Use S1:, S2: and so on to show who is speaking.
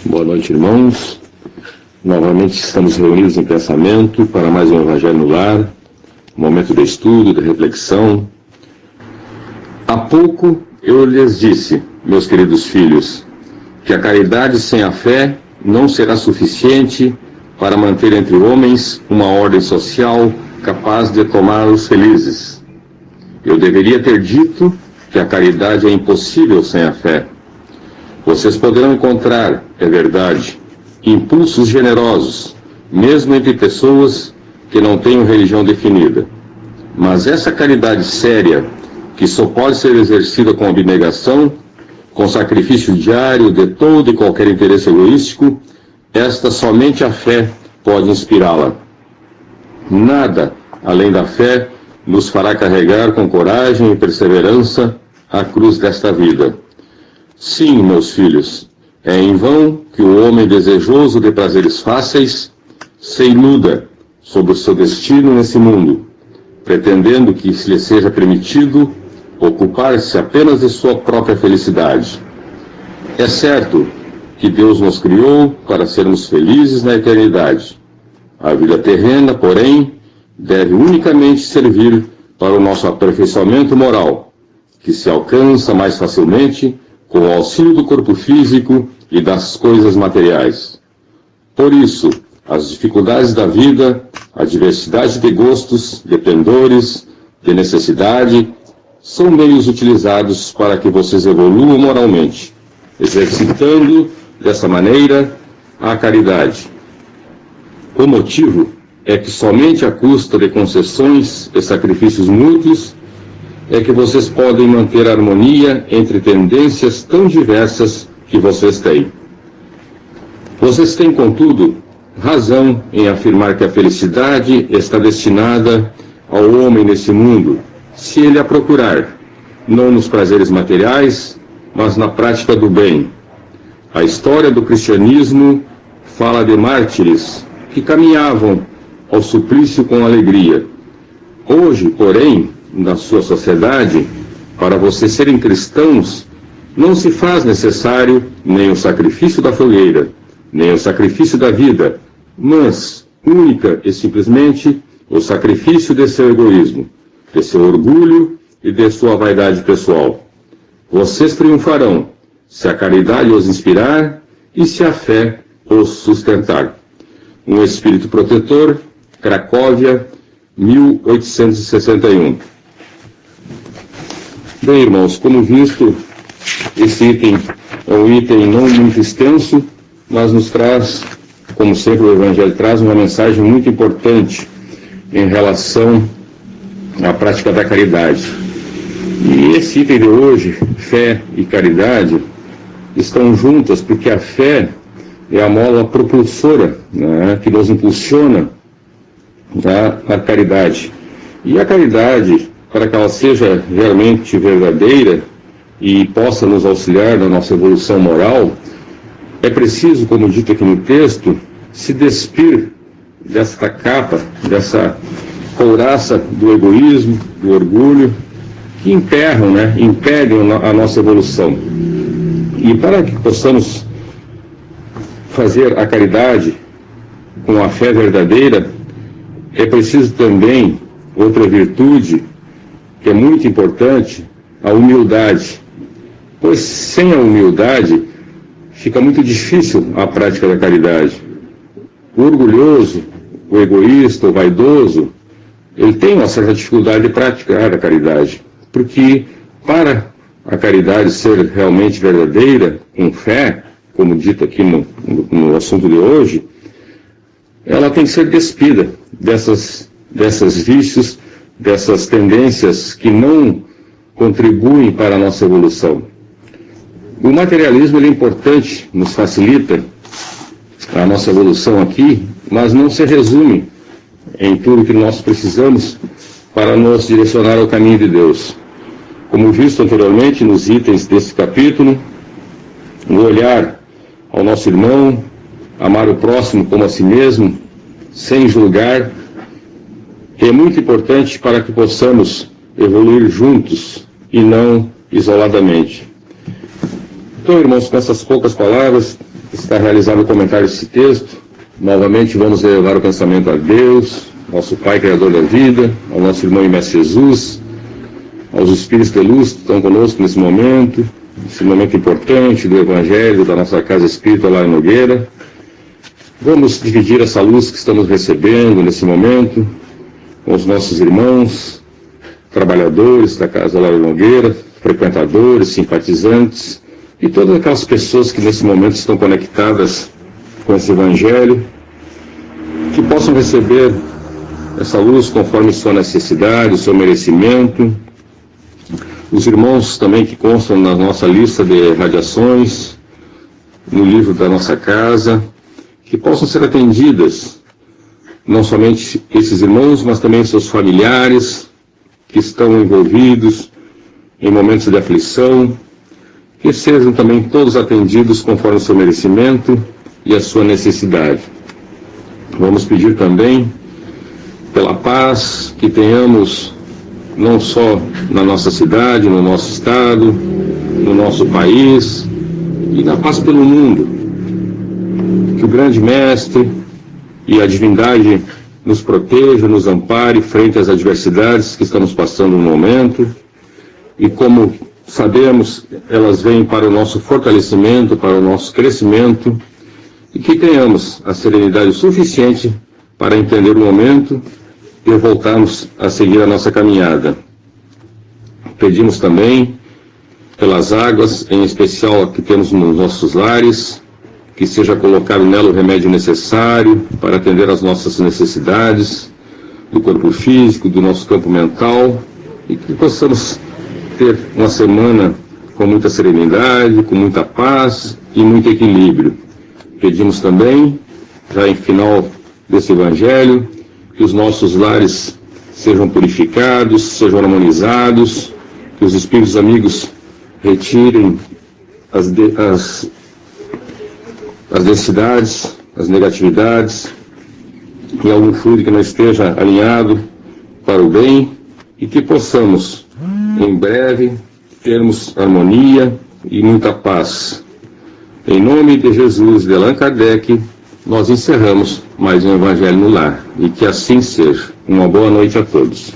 S1: Boa noite, irmãos. Novamente estamos reunidos em pensamento para mais um Evangelho no Lar, um momento de estudo, de reflexão. Há pouco eu lhes disse, meus queridos filhos, que a caridade sem a fé não será suficiente para manter entre homens uma ordem social capaz de torná-los felizes. Eu deveria ter dito que a caridade é impossível sem a fé. Vocês poderão encontrar, é verdade, impulsos generosos, mesmo entre pessoas que não tenham religião definida. Mas essa caridade séria, que só pode ser exercida com abnegação, com sacrifício diário de todo e qualquer interesse egoístico, esta somente a fé pode inspirá-la. Nada, além da fé, nos fará carregar com coragem e perseverança a cruz desta vida. Sim, meus filhos, é em vão que o homem desejoso de prazeres fáceis se iluda sobre o seu destino nesse mundo, pretendendo que lhe seja permitido ocupar-se apenas de sua própria felicidade. É certo que Deus nos criou para sermos felizes na eternidade. A vida terrena, porém, deve unicamente servir para o nosso aperfeiçoamento moral, que se alcança mais facilmente com o auxílio do corpo físico e das coisas materiais. Por isso, as dificuldades da vida, a diversidade de gostos, de pendores, de necessidade, são meios utilizados para que vocês evoluam moralmente, exercitando, dessa maneira, a caridade. O motivo é que somente à custa de concessões e sacrifícios mútuos é que vocês podem manter a harmonia entre tendências tão diversas que vocês têm. Vocês têm, contudo, razão em afirmar que a felicidade está destinada ao homem nesse mundo, se ele a procurar, não nos prazeres materiais, mas na prática do bem. A história do cristianismo fala de mártires que caminhavam ao suplício com alegria. Hoje, porém, na sua sociedade, para vocês serem cristãos, não se faz necessário nem o sacrifício da fogueira, nem o sacrifício da vida, mas, única e simplesmente, o sacrifício de seu egoísmo, de seu orgulho e de sua vaidade pessoal. Vocês triunfarão, se a caridade os inspirar e se a fé os sustentar. Um espírito protetor, Cracóvia, 1861. Bem, irmãos, como visto, esse item é um item não muito extenso, mas nos traz, como sempre o Evangelho traz, uma mensagem muito importante em relação à prática da caridade. E esse item de hoje, fé e caridade, estão juntas porque a fé é a mola propulsora, né, que nos impulsiona a caridade. E a caridade, para que ela seja realmente verdadeira e possa nos auxiliar na nossa evolução moral, é preciso, como dito aqui no texto, se despir desta capa, dessa couraça do egoísmo, do orgulho, que impedem a nossa evolução. E para que possamos fazer a caridade com a fé verdadeira, é preciso também outra virtude que é muito importante, a humildade. Pois sem a humildade fica muito difícil a prática da caridade. O orgulhoso, o egoísta, o vaidoso, ele tem uma certa dificuldade de praticar a caridade, porque para a caridade ser realmente verdadeira, com fé, como dito aqui no assunto de hoje, ela tem que ser despida dessas vícios, dessas tendências que não contribuem para a nossa evolução. O materialismo ele é importante, nos facilita a nossa evolução aqui, mas não se resume em tudo que nós precisamos para nos direcionar ao caminho de Deus. Como visto anteriormente nos itens desse capítulo, o olhar ao nosso irmão, amar o próximo como a si mesmo, sem julgar, é muito importante para que possamos evoluir juntos e não isoladamente. Então, irmãos, com essas poucas palavras, está realizado o comentário desse texto, novamente vamos levar o pensamento a Deus, nosso Pai Criador da vida, ao nosso irmão e Mestre Jesus, aos Espíritos de luz que estão conosco nesse momento importante do Evangelho da nossa Casa Espírita lá em Nogueira. Vamos dividir essa luz que estamos recebendo nesse momento com os nossos irmãos, trabalhadores da Casa lá em Nogueira, frequentadores, simpatizantes e todas aquelas pessoas que nesse momento estão conectadas com esse Evangelho, que possam receber essa luz conforme sua necessidade, o seu merecimento. Os irmãos também que constam na nossa lista de radiações, no livro da nossa casa, que possam ser atendidas, não somente esses irmãos, mas também seus familiares que estão envolvidos em momentos de aflição, que sejam também todos atendidos conforme o seu merecimento e a sua necessidade. Vamos pedir também pela paz que tenhamos não só na nossa cidade, no nosso estado, no nosso país, e na paz pelo mundo. Que o grande Mestre e a divindade nos proteja, nos ampare frente às adversidades que estamos passando no momento, e como sabemos, elas vêm para o nosso fortalecimento, para o nosso crescimento, e que tenhamos a serenidade suficiente para entender o momento e voltarmos a seguir a nossa caminhada. Pedimos também pelas águas, em especial a que temos nos nossos lares, que seja colocado nela o remédio necessário para atender às nossas necessidades do corpo físico, do nosso campo mental, e que possamos ter uma semana com muita serenidade, com muita paz e muito equilíbrio. Pedimos também, já em final desse Evangelho, que os nossos lares sejam purificados, sejam harmonizados, que os espíritos amigos retirem as densidades, as negatividades, e algum fluido que não esteja alinhado para o bem, e que possamos, em breve, termos harmonia e muita paz. Em nome de Jesus de Allan Kardec, nós encerramos mais um Evangelho no Lar, e que assim seja. Uma boa noite a todos.